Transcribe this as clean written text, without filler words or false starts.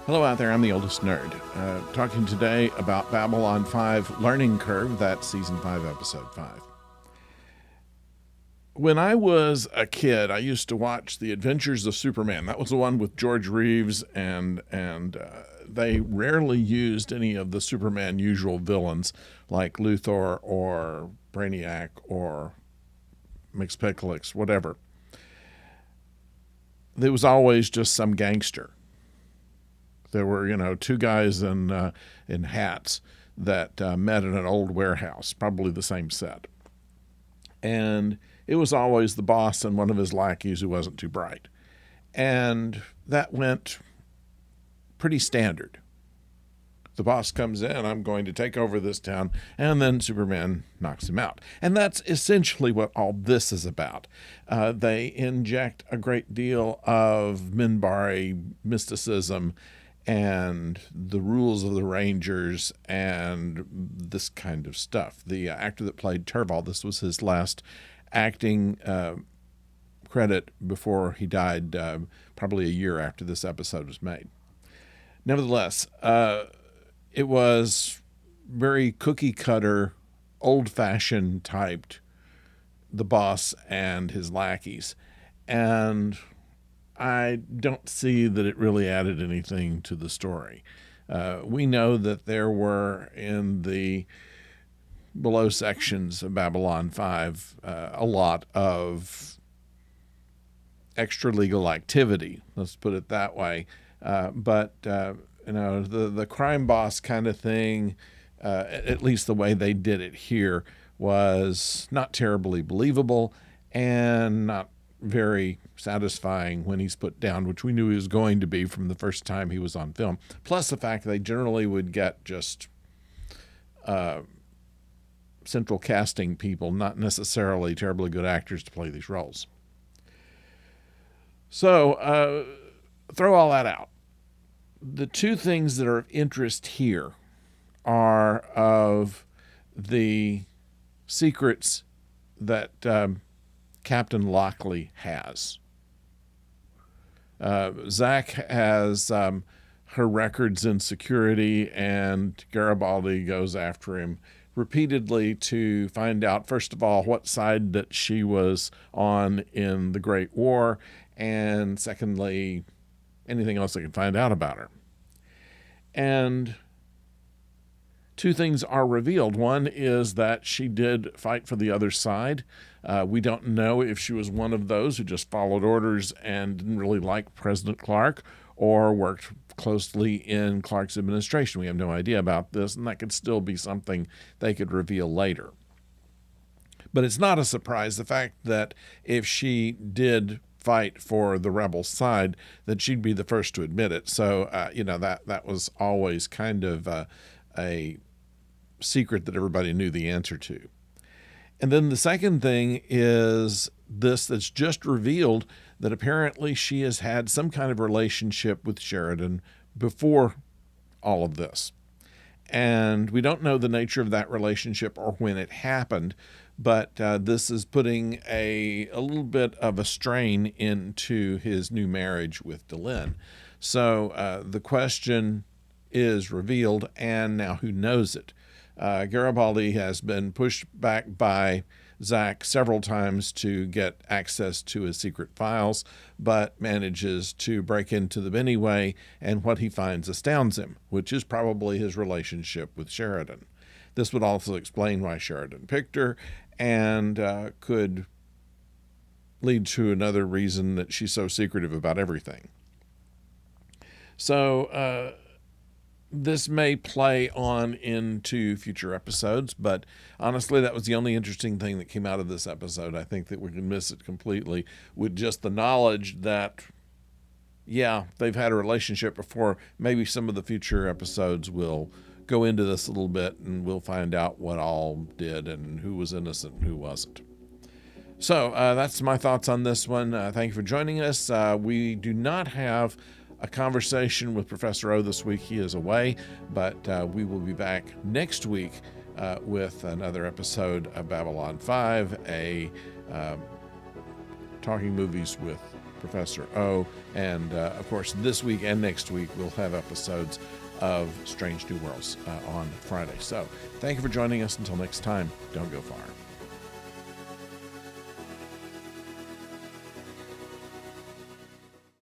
Hello out there, I'm the oldest nerd, talking today about Babylon 5 Learning Curve, that's Season 5, Episode 5. When I was a kid, I used to watch The Adventures of Superman. That was the one with George Reeves, and they rarely used any of the Superman usual villains like Luthor or Brainiac or Mxyzptlk, whatever. There was always just some gangster. There were, two guys in hats that met in an old warehouse, probably the same set. And it was always the boss and one of his lackeys who wasn't too bright. And that went pretty standard. The boss comes in, I'm going to take over this town, and then Superman knocks him out. And that's essentially what all this is about. They inject a great deal of Minbari mysticism and the rules of the Rangers and this kind of stuff. The actor that played Turval, this was his last acting credit before he died, probably a year after this episode was made. Nevertheless, it was very cookie cutter, old-fashioned typed, the boss and his lackeys. And I don't see that it really added anything to the story. We know that there were in the below sections of Babylon 5 a lot of extra legal activity, let's put it that way. But the crime boss kind of thing, at least the way they did it here, was not terribly believable and not very satisfying when he's put down, which we knew he was going to be from the first time he was on film. Plus the fact they generally would get just central casting people, not necessarily terribly good actors to play these roles. So throw all that out. The two things that are of interest here are of the secrets that Captain Lockley has. Zach has her records in security, and Garibaldi goes after him repeatedly to find out, first of all, what side that she was on in the Great War, and secondly, anything else they can find out about her. And two things are revealed. One is that she did fight for the other side. We don't know if she was one of those who just followed orders and didn't really like President Clark or worked closely in Clark's administration. We have no idea about this, and that could still be something they could reveal later. But it's not a surprise, the fact that if she did fight for the rebel side, that she'd be the first to admit it. So, that was always kind of a secret that everybody knew the answer to. And then the second thing is this that's just revealed, that apparently she has had some kind of relationship with Sheridan before all of this. And we don't know the nature of that relationship or when it happened, but this is putting a little bit of a strain into his new marriage with Delenn. So the question is revealed, and now who knows it? Garibaldi has been pushed back by Zach several times to get access to his secret files, but manages to break into them anyway, and what he finds astounds him, which is probably his relationship with Sheridan. This would also explain why Sheridan picked her, and could lead to another reason that she's so secretive about everything. So, this may play on into future episodes, but honestly, that was the only interesting thing that came out of this episode. I think that we can miss it completely with just the knowledge that, yeah, they've had a relationship before. Maybe some of the future episodes will go into this a little bit, and we'll find out what all did and who was innocent and who wasn't. So that's my thoughts on this one. Thank you for joining us. We do not have a conversation with Professor O this week. He is away, but we will be back next week with another episode of Babylon 5, a Talking Movies with Professor O. And of course, this week and next week, we'll have episodes of Strange New Worlds on Friday. So thank you for joining us. Until next time, don't go far.